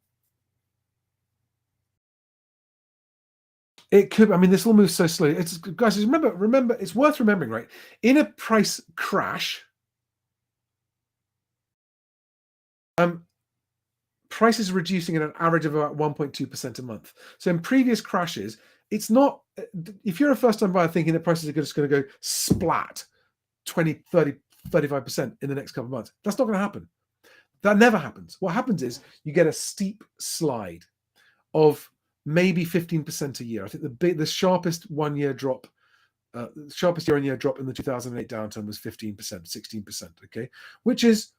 A: it could. I mean, this all moves so slowly. It's, guys, remember. It's worth remembering, right? In a price crash, prices are reducing at an average of about 1.2% a month. So in previous crashes, it's not. If you're a first-time buyer thinking that prices are just going to go splat 20, 30, 35% in the next couple of months, that's not going to happen. That never happens. What happens is you get a steep slide of maybe 15% a year. I think the sharpest 1 year drop, sharpest year-on-year drop in the 2008 downturn was 15%, 16%. Okay, which is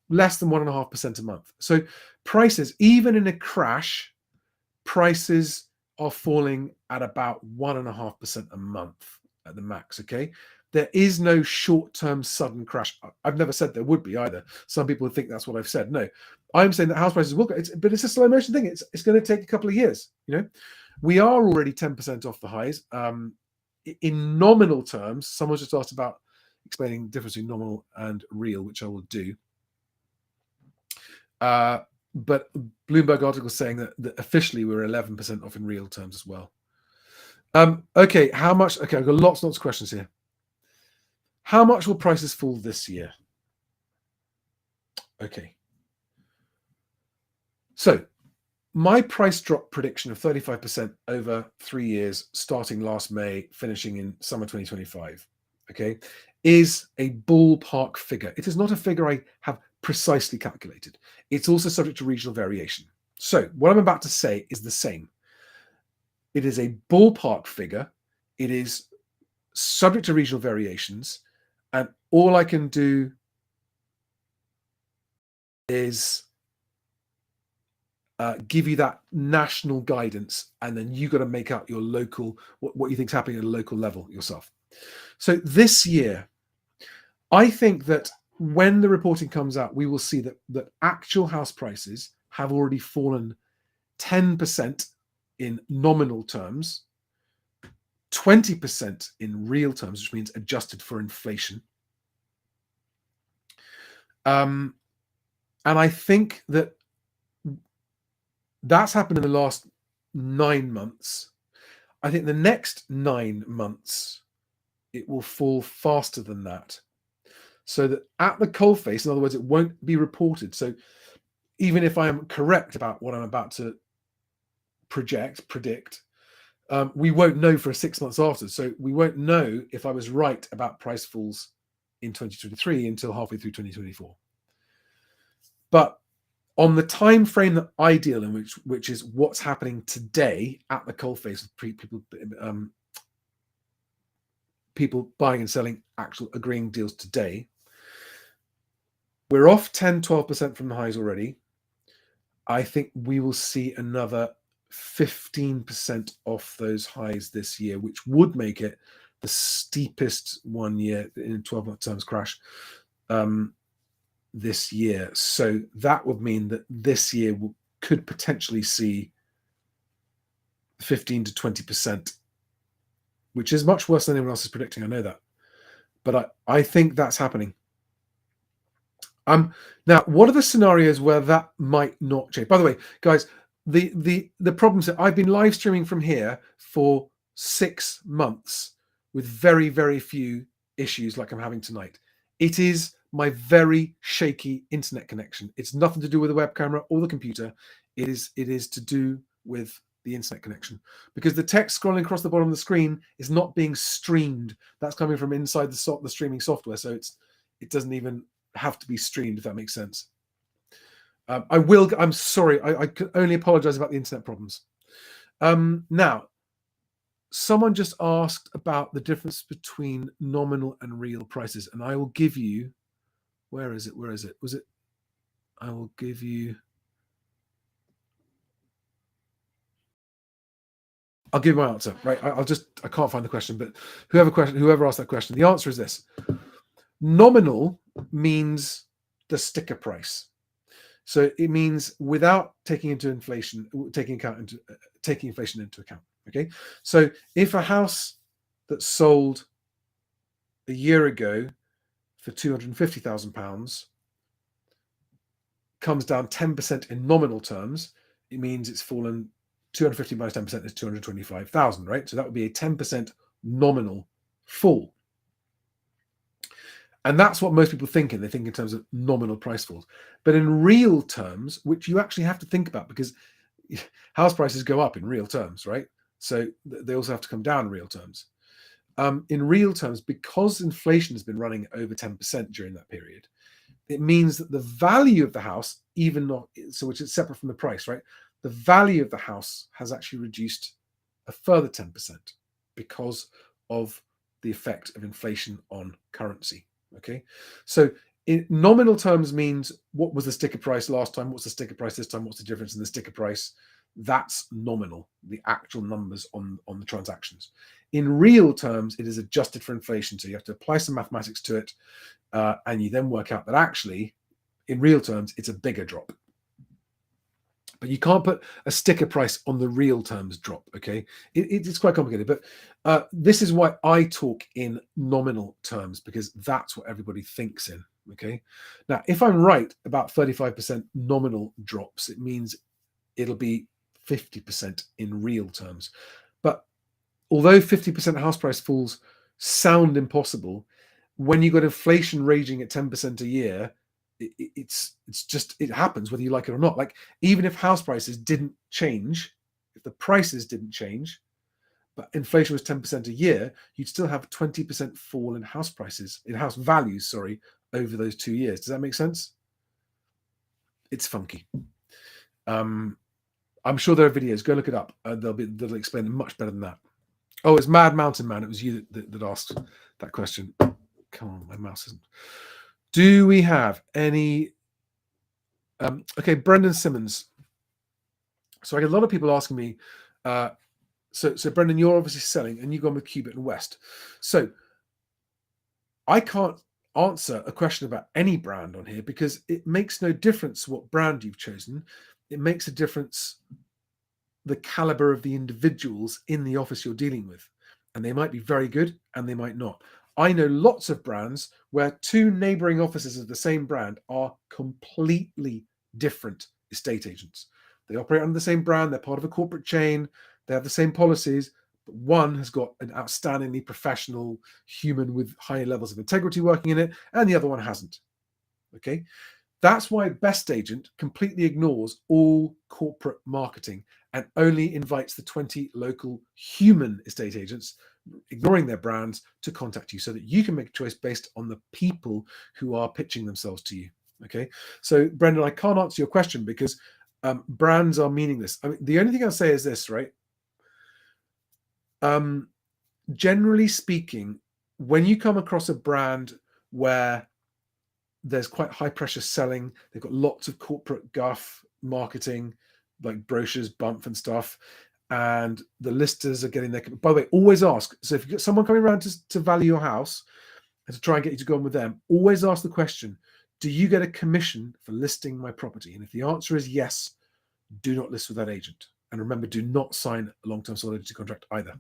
A: less than 1.5% a month. So prices, even in a crash, prices are falling at about 1.5% a month at the max. Okay, there is no short-term sudden crash. I've never said there would be either. Some people think that's what I've said. No, I'm saying that house prices will go, but it's a slow motion thing. It's going to take a couple of years. You know, we are already 10% off the highs. In nominal terms, someone just asked about explaining the difference between nominal and real, which I will do. But Bloomberg article saying that officially we're 11% off in real terms as well. Okay, how much? Okay, I've got lots of questions here. How much will prices fall this year? Okay. So my price drop prediction of 35% over 3 years, starting last May, finishing in summer 2025, okay, is a ballpark figure. It is not a figure I have precisely calculated. It's also subject to regional variation. So what I'm about to say is the same. It is a ballpark figure. It is subject to regional variations. And all I can do is give you that national guidance, and then you got to make up your local, what you think is happening at a local level yourself. So this year, I think that when the reporting comes out, we will see that actual house prices have already fallen 10% in nominal terms, 20% in real terms, which means adjusted for inflation. And I think that that's happened in the last 9 months. I think the next 9 months, it will fall faster than that. So that at the coalface, in other words, it won't be reported. So even if I am correct about what I'm about to predict, we won't know for 6 months after. So we won't know if I was right about price falls in 2023 until halfway through 2024. But on the time frame that I deal in, which is what's happening today at the coalface with people buying and selling, actual agreeing deals today, we're off 10, 12% from the highs already. I think we will see another 15% off those highs this year, which would make it the steepest 1 year in 12-month terms crash this year. So that would mean that this year could potentially see 15 to 20%, which is much worse than anyone else is predicting. I know that. But I think that's happening. Now, what are the scenarios where that might not change? By the way, guys, the problems that I've been live streaming from here for 6 months with very, very few issues like I'm having tonight. It is my very shaky internet connection. It's nothing to do with the web camera or the computer. It is to do with the internet connection, because the text scrolling across the bottom of the screen is not being streamed. That's coming from inside the streaming software, so it doesn't even have to be streamed, if that makes sense. I'm sorry, I can only apologize about the internet problems. Now, someone just asked about the difference between nominal and real prices, and I will give you, where is it? I will give you, I'll give my answer, right? I can't find the question, but whoever asked that question, the answer is this. Nominal means the sticker price. So it means without taking inflation into account. Okay. So if a house that sold a year ago for £250,000 comes down 10% in nominal terms, it means it's fallen 250 minus 10% is 225,000, right? So that would be a 10% nominal fall. And that's what most people think in. They think in terms of nominal price falls. But in real terms, which you actually have to think about, because house prices go up in real terms, right? So they also have to come down in real terms. In real terms, because inflation has been running over 10% during that period, it means that the value of the house, which is separate from the price, right? The value of the house has actually reduced a further 10% because of the effect of inflation on currency. Okay, so in nominal terms means what was the sticker price last time, what's the sticker price this time, what's the difference in the sticker price? That's nominal, the actual numbers on the transactions. In real terms, it is adjusted for inflation, so you have to apply some mathematics to it, and you then work out that actually in real terms it's a bigger drop. But you can't put a sticker price on the real terms drop, okay? It's quite complicated, but this is why I talk in nominal terms, because that's what everybody thinks in, okay? Now, if I'm right about 35% nominal drops, it means it'll be 50% in real terms. But although 50% house price falls sound impossible, when you've got inflation raging at 10% a year, it happens whether you like it or not. Like, even if house prices didn't change, if the prices didn't change, but inflation was 10% a year, you'd still have 20% fall in house prices, in house values, over those 2 years. Does that make sense? It's funky. I'm sure there are videos. Go look it up. They'll explain it much better than that. Oh, it's Mad Mountain Man. It was you that asked that question. Come on, my mouse isn't. Do we have any? Okay, Brendan Simmons. So I get a lot of people asking me. So Brendan, you're obviously selling, and you've gone with Cubitt and West. So I can't answer a question about any brand on here, because it makes no difference what brand you've chosen. It makes a difference the caliber of the individuals in the office you're dealing with, and they might be very good and they might not. I know lots of brands where two neighboring offices of the same brand are completely different estate agents. They operate under the same brand, they're part of a corporate chain, they have the same policies, but one has got an outstandingly professional human with high levels of integrity working in it, and the other one hasn't. Okay? That's why Best Agent completely ignores all corporate marketing and only invites the 20 local human estate agents, ignoring their brands, to contact you, so that you can make a choice based on the people who are pitching themselves to you. Okay, so Brendan, I can't answer your question because brands are meaningless. I mean, the only thing I'll say is this, right? Generally speaking, when you come across a brand where there's quite high pressure selling, they've got lots of corporate guff marketing, like brochures, bump and stuff, and the listers are getting their, by the way, always ask. So if you get someone coming around to value your house and to try and get you to go on with them, always ask the question, do you get a commission for listing my property? And if the answer is yes, do not list with that agent. And remember, do not sign a long-term solidity contract either.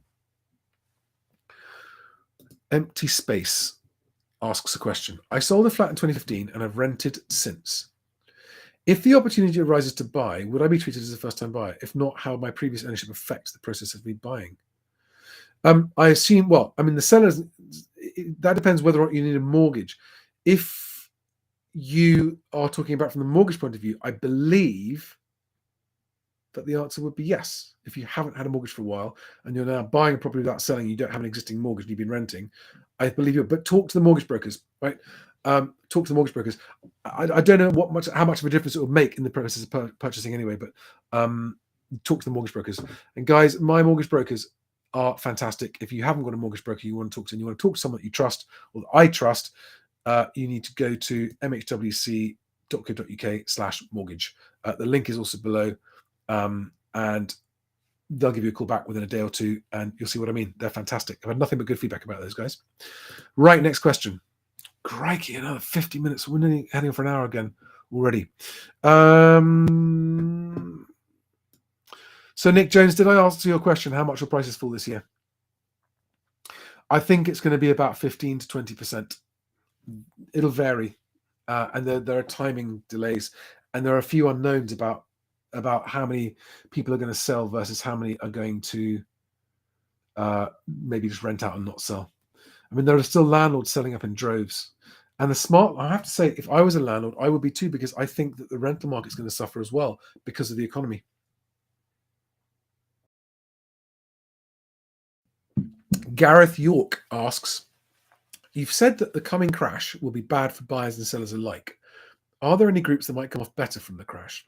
A: Empty space. asks a question. I sold a flat in 2015 and I've rented since. If the opportunity arises to buy, would I be treated as a first-time buyer? If not, how would my previous ownership affect the process of me buying? I assume, well, I mean, the sellers, that depends whether or not you need a mortgage. If you are talking about from the mortgage point of view, I believe that the answer would be yes. If you haven't had a mortgage for a while and you're now buying a property without selling, you don't have an existing mortgage and you've been renting, I believe you. But talk to the mortgage brokers, right? Talk to the mortgage brokers. I don't know how much of a difference it will make in the process of purchasing anyway, but talk to the mortgage brokers. And guys, my mortgage brokers are fantastic. If you haven't got a mortgage broker you want to talk to and you want to talk to someone that you trust or that I trust, you need to go to mhwc.co.uk/mortgage. The link is also below, and they'll give you a call back within a day or two and you'll see what I mean. They're fantastic. I've had nothing but good feedback about those guys. Right, next question. Crikey, another 50 minutes. We're nearly heading for an hour again already. So Nick Jones, did I answer your question? How much will prices fall this year? I think it's going to be about 15 to 20%. It'll vary. And there are timing delays. And there are a few unknowns about how many people are going to sell versus how many are going to maybe just rent out and not sell. I mean, there are still landlords selling up in droves. And I have to say, if I was a landlord, I would be too, because I think that the rental market is going to suffer as well because of the economy. Gareth York asks, you've said that the coming crash will be bad for buyers and sellers alike. Are there any groups that might come off better from the crash?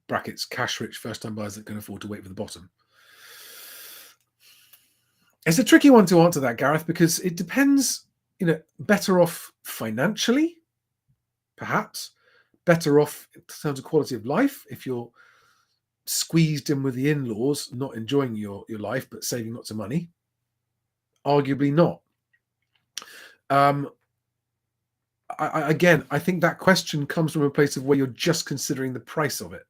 A: Brackets, cash-rich first-time buyers that can afford to wait for the bottom. It's a tricky one to answer that, Gareth, because it depends, better off financially, perhaps, better off in terms of quality of life if you're squeezed in with the in-laws, not enjoying your life, but saving lots of money. Arguably not. I think that question comes from a place of where you're just considering the price of it.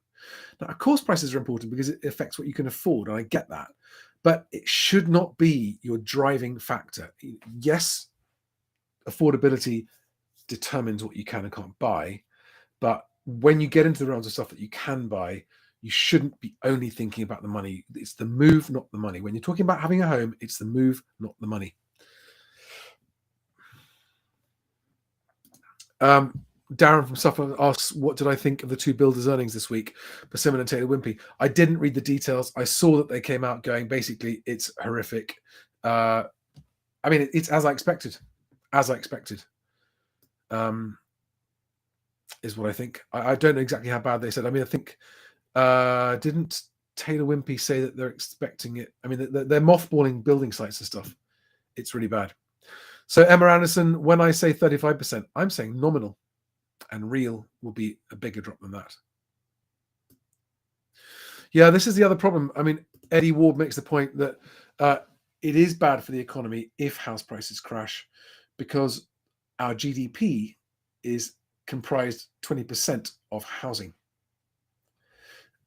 A: Now, of course, prices are important because it affects what you can afford, and I get that. But it should not be your driving factor. Yes, affordability determines what you can and can't buy. But when you get into the realms of stuff that you can buy, you shouldn't be only thinking about the money. It's the move, not the money. When you're talking about having a home, it's the move, not the money. Darren from Suffolk asks, what did I think of the two builders' earnings this week, Persimmon and Taylor Wimpey? I didn't read the details. I saw that they came out going, basically, it's horrific. I mean, it's as I expected. As I expected. Is what I think. I don't know exactly how bad they said. I mean, I think, didn't Taylor Wimpey say that they're expecting it? I mean, they're mothballing building sites and stuff. It's really bad. So Emma Anderson, when I say 35%, I'm saying nominal. And real will be a bigger drop than that. Yeah, this is the other problem. I mean, Eddie Ward makes the point that it is bad for the economy if house prices crash, because our GDP is comprised 20% of housing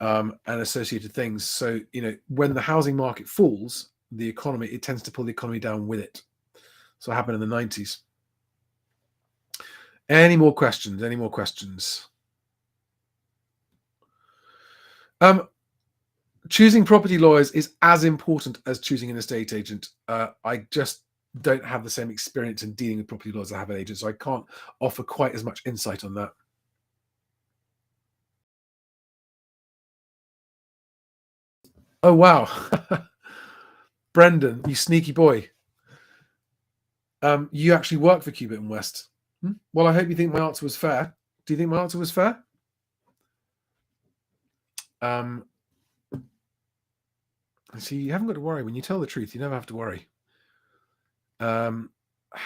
A: and associated things. So, when the housing market falls, it tends to pull the economy down with it. So it happened in the 90s. Any more questions? Choosing property lawyers is as important as choosing an estate agent. I just don't have the same experience in dealing with property lawyers as I have an agent, so I can't offer quite as much insight on that. Oh, wow. Brendan, you sneaky boy. You actually work for Cubitt and West. Well, I hope you think my answer was fair. Do you think my answer was fair? See, you haven't got to worry. When you tell the truth, you never have to worry. How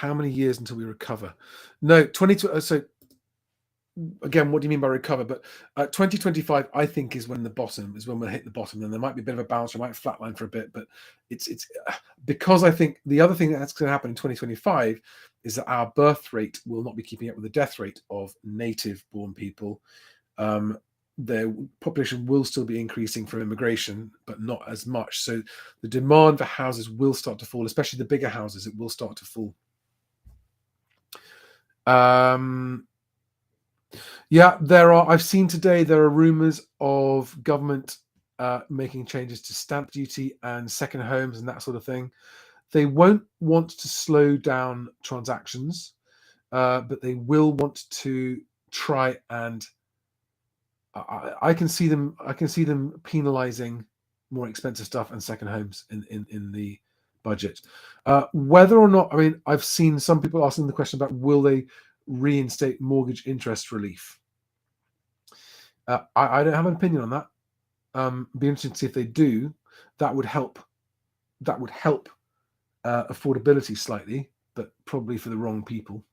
A: many years until we recover? No, 22. So again, what do you mean by recover? But 2025, I think, is when we'll hit the bottom. Then there might be a bit of a bounce, or might flatline for a bit. But it's because I think the other thing that's going to happen in 2025 is that our birth rate will not be keeping up with the death rate of native-born people. Their population will still be increasing from immigration, but not as much. So the demand for houses will start to fall, especially the bigger houses. It will start to fall. Yeah, there are. I've seen today there are rumours of government making changes to stamp duty and second homes and that sort of thing. They won't want to slow down transactions, but they will want to try and. I can see them. I can see them penalising more expensive stuff and second homes in the budget. Whether or not, I mean, I've seen some people asking the question about will they reinstate mortgage interest relief. I don't have an opinion on that. Be interesting to see if they do. That would help. That would help affordability slightly, but probably for the wrong people.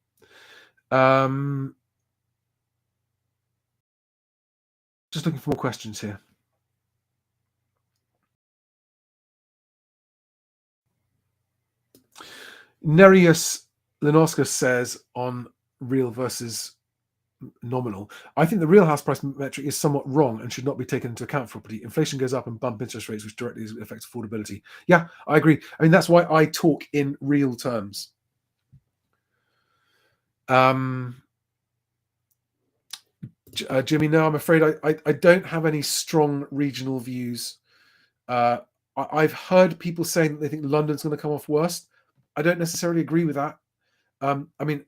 A: Just looking for more questions here. Nereus Linoskos says on real versus nominal, I think the real house price metric is somewhat wrong and should not be taken into account for property. Inflation goes up and bump interest rates, which directly affects affordability. Yeah, I agree. I mean, that's why I talk in real terms. Jimmy, no, I'm afraid I don't have any strong regional views. I've heard people saying that they think London's going to come off worst. I don't necessarily agree with that. I mean,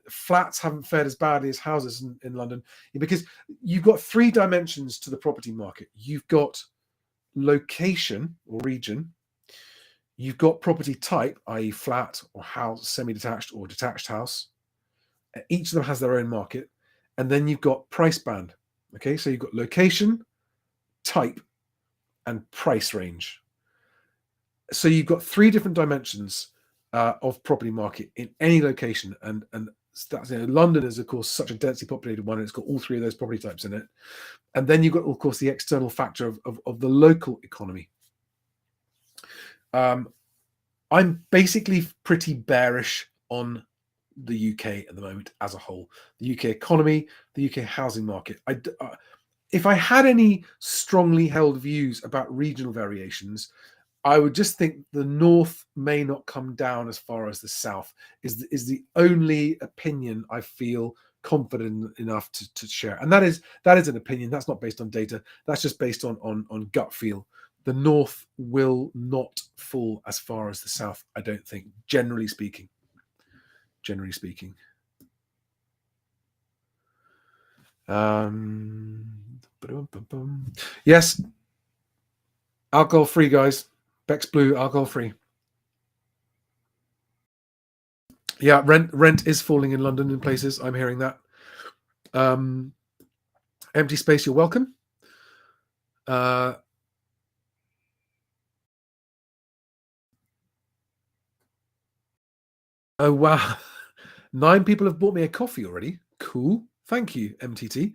A: flats haven't fared as badly as houses in London because you've got three dimensions to the property market. You've got location or region. You've got property type, i.e. flat or house, semi-detached or detached house. Each of them has their own market. And then you've got price band. Okay, so you've got location, type, and price range. So you've got three different dimensions of property market in any location, and that's, London is of course such a densely populated one, and it's got all three of those property types in it. And then you've got, of course, the external factor of the local economy. I'm basically pretty bearish on the UK at the moment as a whole. The UK economy, the UK housing market. If I had any strongly held views about regional variations, I would just think the north may not come down as far as the south is the only opinion I feel confident enough to share. And that is an opinion. That's not based on data. That's just based on gut feel. The north will not fall as far as the south, I don't think, generally speaking. Yes, alcohol free, guys. Beck's Blue, alcohol free. Yeah, rent is falling in London in places. I'm hearing that. Empty space, you're welcome. Oh wow, 9 people have bought me a coffee already. Cool, thank you, MTT.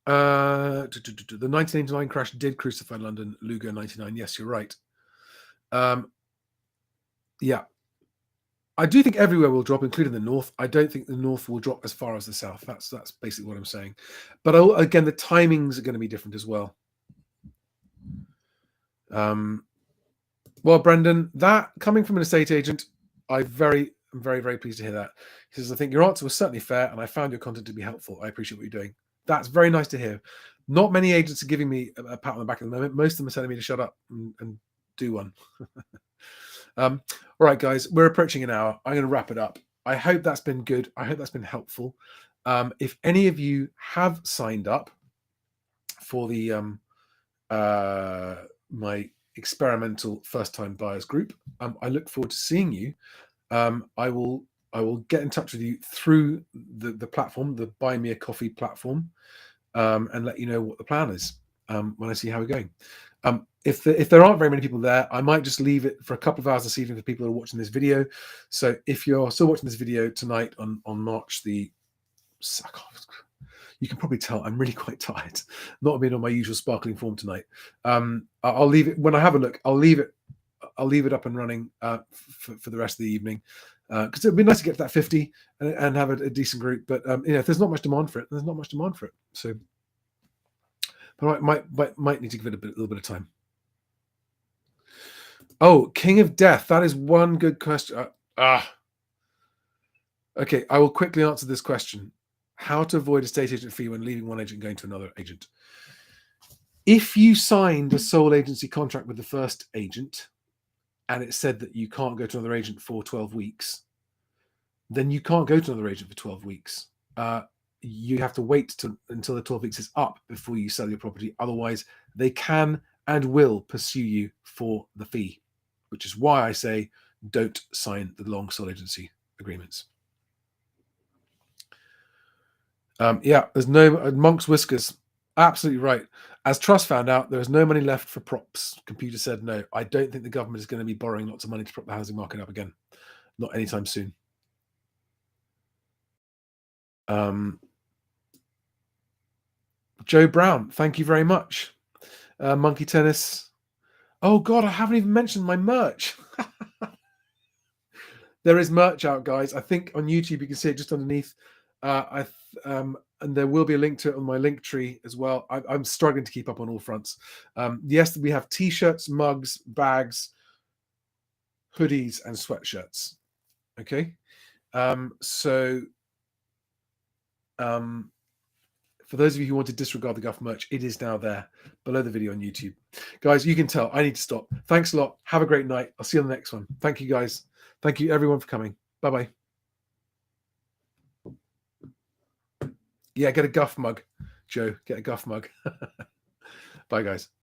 A: The 1989 crash did crucify London. Lugo 99. Yes, you're right. Yeah, I do think everywhere will drop, including the north. I don't think the north will drop as far as the south. That's basically what I'm saying. But again, the timings are going to be different as well. Well, Brendan, that coming from an estate agent, I'm very, very pleased to hear that. He says, I think your answer was certainly fair, and I found your content to be helpful. I appreciate what you're doing. That's very nice to hear. Not many agents are giving me a pat on the back at the moment. Most of them are telling me to shut up and do one. All right, guys, we're approaching an hour. I'm going to wrap it up. I hope that's been good. I hope that's been helpful. If any of you have signed up for the my experimental first-time buyers group, I look forward to seeing you. I will get in touch with you through the platform, the Buy Me a Coffee platform, and let you know what the plan is when I see how we're going. If there aren't very many people there, I might just leave it for a couple of hours this evening for people who are watching this video. So if you're still watching this video tonight on March the, you can probably tell I'm really quite tired, not being on my usual sparkling form tonight. I'll leave it when I have a look. I'll leave it up and running for the rest of the evening, because it'd be nice to get to that 50 and have a decent group. But if there's not much demand for it, there's not much demand for it. So, but I might need to give it a little bit of time. Oh, King of Death. That is one good question. Okay, I will quickly answer this question. How to avoid a estate agent fee when leaving one agent and going to another agent. If you signed a sole agency contract with the first agent and it said that you can't go to another agent for 12 weeks, then you can't go to another agent for 12 weeks. You have to wait until the 12 weeks is up before you sell your property. Otherwise, they can and will pursue you for the fee, which is why I say don't sign the long sole agency agreements. There's no Monk's Whiskers. Absolutely right. As Truss found out, there is no money left for props. Computer said no. I don't think the government is going to be borrowing lots of money to prop the housing market up again. Not anytime soon. Joe Brown, thank you very much. Monkey Tennis. Oh God, I haven't even mentioned my merch. There is merch out, guys. I think on YouTube you can see it just underneath. And there will be a link to it on my link tree as well. I'm struggling to keep up on all fronts. Yes, we have t-shirts, mugs, bags, hoodies, and sweatshirts. Okay. For those of you who want to disregard the Guff merch, it is now there below the video on YouTube. Guys, you can tell I need to stop. Thanks a lot. Have a great night. I'll see you on the next one. Thank you, guys. Thank you, everyone, for coming. Bye-bye. Yeah, get a Guff mug, Joe. Get a Guff mug. Bye, guys.